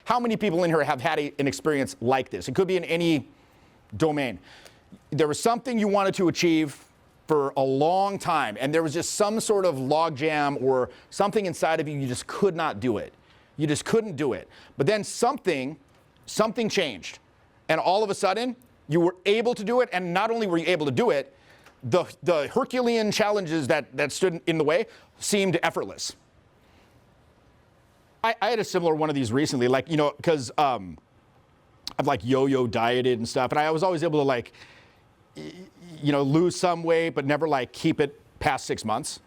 how many people in here have had an experience like this? It could be in any domain. There was something you wanted to achieve for a long time, and there was just some sort of logjam or something inside of you just could not do it. You just couldn't do it. But then something changed. And all of a sudden, you were able to do it, and not only were you able to do it, the Herculean challenges that stood in the way seemed effortless. I had a similar one of these recently, like, you know, because I've like yo-yo dieted and stuff, and I was always able to like, you know, lose some weight, but never like keep it past 6 months.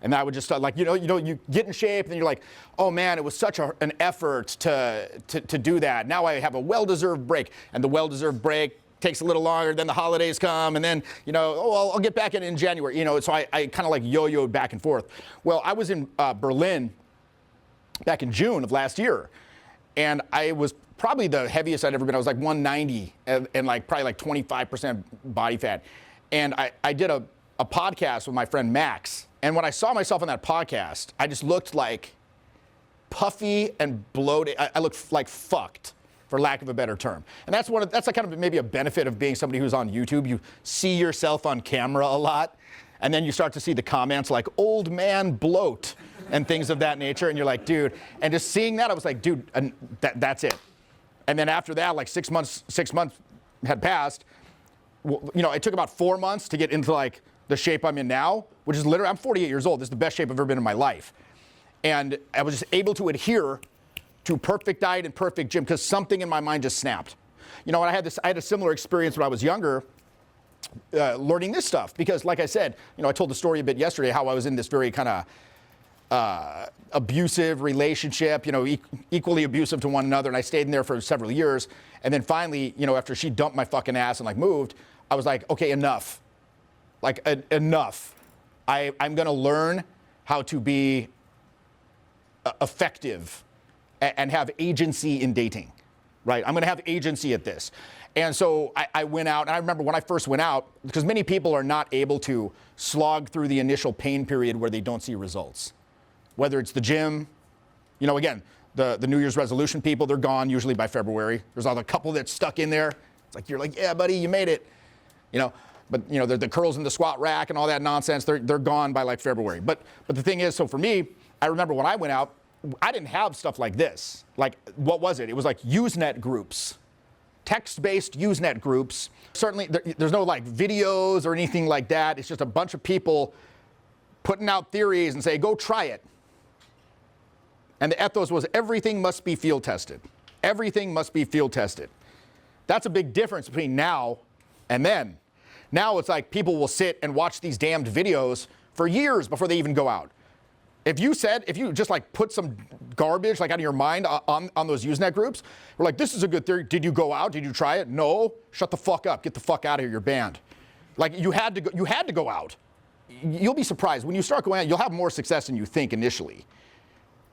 And I would just start, like, you get in shape, and then you're like, oh man, it was such an effort to do that. Now I have a well-deserved break, and the well-deserved break takes a little longer. Then the holidays come, and then, you know, oh, I'll get back in January. You know, so I kind of like yo-yoed back and forth. Well, I was in Berlin back in June of last year, and I was probably the heaviest I'd ever been. I was like 190 and like probably like 25% body fat. And I did a podcast with my friend Max. And when I saw myself on that podcast, I just looked like puffy and bloated. I looked like fucked, for lack of a better term. And that's like kind of maybe a benefit of being somebody who's on YouTube. You see yourself on camera a lot, and then you start to see the comments like old man bloat and things of that nature. And you're like, dude, and just seeing that, I was like, dude, that's it. And then after that, like 6 months had passed. You know, it took about 4 months to get into like the shape I'm in now, which is literally, I'm 48 years old. This is the best shape I've ever been in my life. And I was just able to adhere to perfect diet and perfect gym because something in my mind just snapped. You know, and I had a similar experience when I was younger, learning this stuff. Because like I said, you know, I told the story a bit yesterday how I was in this very kind of abusive relationship, you know, equally abusive to one another. And I stayed in there for several years. And then finally, you know, after she dumped my fucking ass and like moved, I was like, okay, enough. Like, enough. I'm going to learn how to be effective and have agency in dating, right? I'm going to have agency at this. And so I went out, and I remember when I first went out, because many people are not able to slog through the initial pain period where they don't see results. Whether it's the gym, you know, again, the New Year's resolution people, they're gone usually by February. There's a couple that's stuck in there. It's like, you're like, yeah, buddy, you made it, you know. But, you know, the curls in the squat rack and all that nonsense, they're gone by like February. But the thing is, so for me, I remember when I went out, I didn't have stuff like this. Like, what was it? It was like Usenet groups, text-based Usenet groups. Certainly, there's no like videos or anything like that. It's just a bunch of people putting out theories and say, go try it. And the ethos was everything must be field tested. Everything must be field tested. That's a big difference between now and then. Now it's like people will sit and watch these damned videos for years before they even go out. If you just like put some garbage like out of your mind on those Usenet groups, we're like, this is a good theory. Did you go out? Did you try it? No. Shut the fuck up. Get the fuck out of here. You're banned. Like you had to go out. You'll be surprised when you start going out. You'll have more success than you think initially,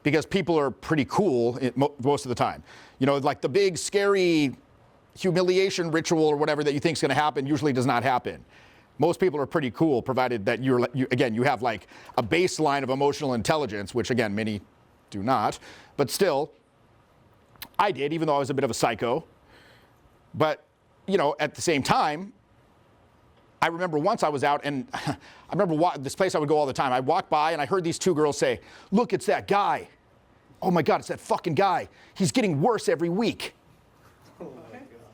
because people are pretty cool most of the time. You know, like the big scary humiliation ritual or whatever that you think is going to happen usually does not happen. Most people are pretty cool, provided that you have like a baseline of emotional intelligence, which again, many do not. But still, I did, even though I was a bit of a psycho. But, you know, at the same time, I remember once I was out, and I remember this place I would go all the time. I walked by and I heard these two girls say, look, it's that guy. Oh my God, it's that fucking guy. He's getting worse every week.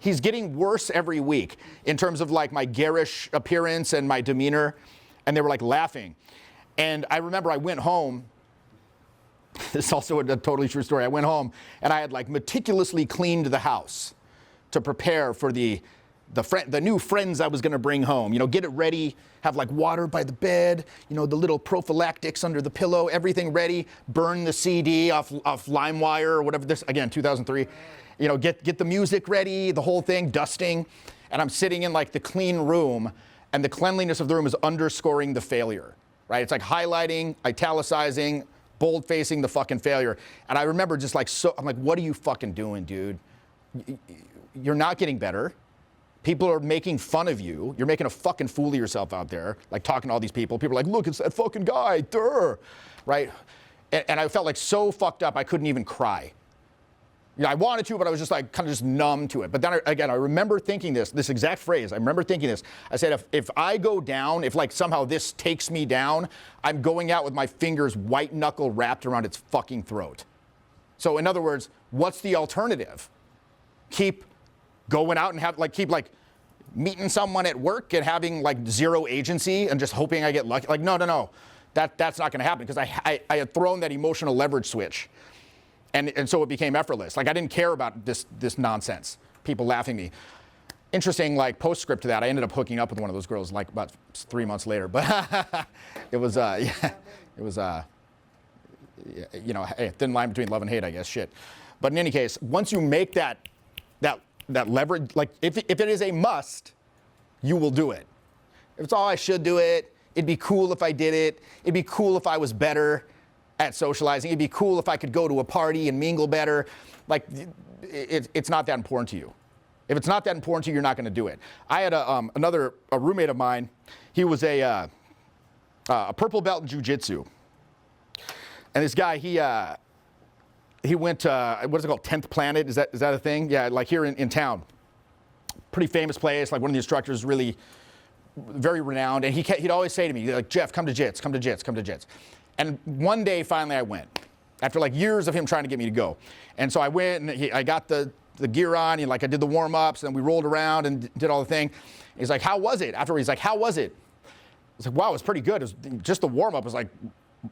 He's getting worse every week in terms of like my garish appearance and my demeanor. And they were like laughing. And I remember I went home. This is also a totally true story. I went home and I had like meticulously cleaned the house to prepare for the new friends I was going to bring home. You know, get it ready, have like water by the bed, you know, the little prophylactics under the pillow, everything ready, burn the CD off LimeWire or whatever this, again, 2003. You know, get the music ready, the whole thing, dusting. And I'm sitting in like the clean room, and the cleanliness of the room is underscoring the failure, right? It's like highlighting, italicizing, bold-facing the fucking failure. And I remember just like, I'm like, what are you fucking doing, dude? You're not getting better. People are making fun of you. You're making a fucking fool of yourself out there, like talking to all these people. People are like, look, it's that fucking guy, durr, right? And I felt like so fucked up I couldn't even cry. I wanted to, but I was just like kind of just numb to it. But then I remember thinking this exact phrase. I remember thinking this. I said, if I go down, if like somehow this takes me down, I'm going out with my fingers white knuckle wrapped around its fucking throat. So in other words, what's the alternative? Keep going out and keep meeting someone at work and having like zero agency and just hoping I get lucky. Like, no. That's not going to happen because I had thrown that emotional leverage switch. And so it became effortless. Like I didn't care about this nonsense. People laughing at me. Interesting, like postscript to that, I ended up hooking up with one of those girls like about 3 months later. But it was, hey, thin line between love and hate, I guess. Shit. But in any case, once you make that leverage, like if it is a must, you will do it. If it's all I should do it, it'd be cool if I did it. It'd be cool if I was better at socializing. It'd be cool if I could go to a party and mingle better. Like, it's not that important to you. If it's not that important to you, you're not going to do it. I had a roommate of mine. He was a purple belt in jiu-jitsu. And this guy, he went, what is it called, 10th Planet? Is that a thing? Yeah, like here in town. Pretty famous place. Like one of the instructors, really very renowned. And he'd always say to me, like, Jeff, come to jits, come to jits, come to jits. And one day, finally, I went. After like years of him trying to get me to go. And so I went, and I got the gear on, and I did the warm-ups, and we rolled around and did all the thing. He's like, how was it? Afterwards, he's like, how was it? I was like, wow, it was pretty good. It was just the warm-up was like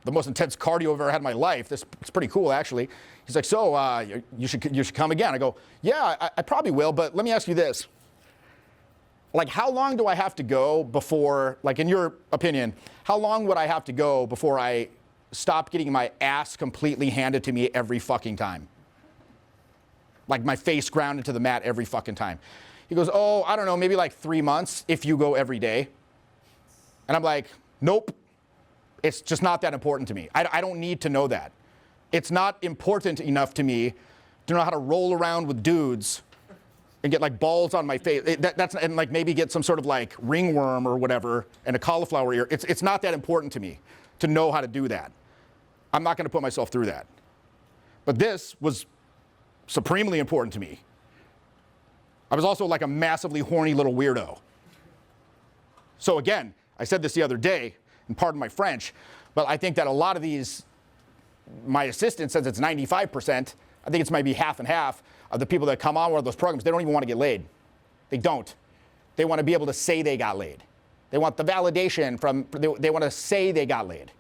the most intense cardio I've ever had in my life. It's pretty cool, actually. He's like, so you should come again. I go, yeah, I probably will, but let me ask you this. Like, how long do I have to go before, like, in your opinion, how long would I have to go before I stop getting my ass completely handed to me every fucking time? Like my face ground into the mat every fucking time. He goes, oh, I don't know, maybe like 3 months if you go every day. And I'm like, nope. It's just not that important to me. I don't need to know that. It's not important enough to me to know how to roll around with dudes and get like balls on my face. And like maybe get some sort of like ringworm or whatever and a cauliflower ear. It's not that important to me to know how to do that. I'm not going to put myself through that. But this was supremely important to me. I was also like a massively horny little weirdo. So again, I said this the other day, and pardon my French, but I think that a lot of these, my assistant says it's 95%, I think it's maybe half and half of the people that come on one of those programs, they don't even want to get laid. They don't. They want to be able to say they got laid. They want the validation from, they want to say they got laid.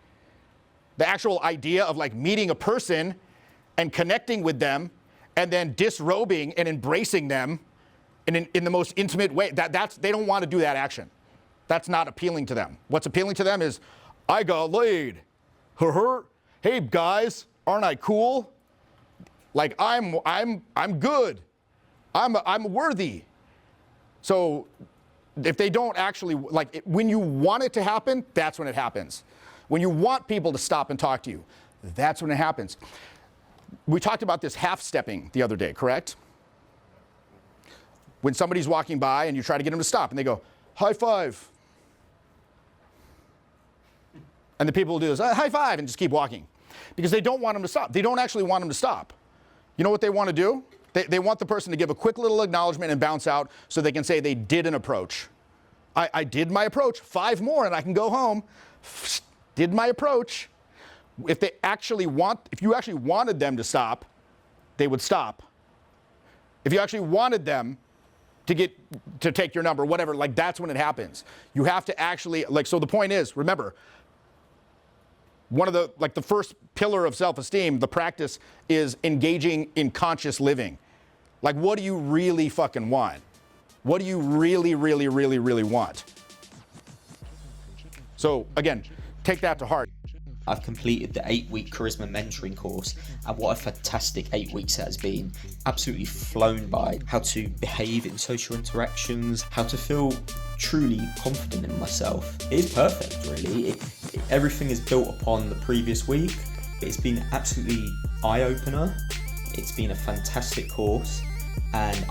The actual idea of like meeting a person and connecting with them and then disrobing and embracing them in the most intimate way, they don't want to do that action. That's not appealing to them. What's appealing to them is, I got laid. Hey guys, aren't I cool? Like I'm good. I'm worthy. So if they don't actually, like when you want it to happen, that's when it happens. When you want people to stop and talk to you, that's when it happens. We talked about this half-stepping the other day, correct? When somebody's walking by and you try to get them to stop and they go, high five. And the people will do this, high five, and just keep walking. Because they don't want them to stop. They don't actually want them to stop. You know what they want to do? They want the person to give a quick little acknowledgement and bounce out so they can say they did an approach. I did my approach, 5 more and I can go home. Did my approach. If you actually wanted them to stop, they would stop. If you actually wanted them to take your number, whatever, like that's when it happens. You have to actually, like, so the point is, remember, one of the first pillar of self-esteem, the practice is engaging in conscious living. Like, what do you really fucking want? What do you really, really, really, really want? So again, take that to heart. I've completed the 8-week charisma mentoring course, and what a fantastic 8 weeks it has been. Absolutely flown by. How to behave in social interactions, how to feel truly confident in myself. It is perfect, really. Everything is built upon the previous week. It's been absolutely eye-opener. It's been a fantastic course, and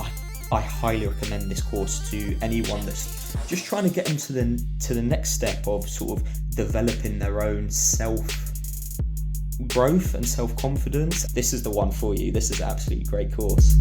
I highly recommend this course to anyone that's just trying to get into the next step of sort of developing their own growth and self-confidence, this is the one for you. This is an absolutely great course.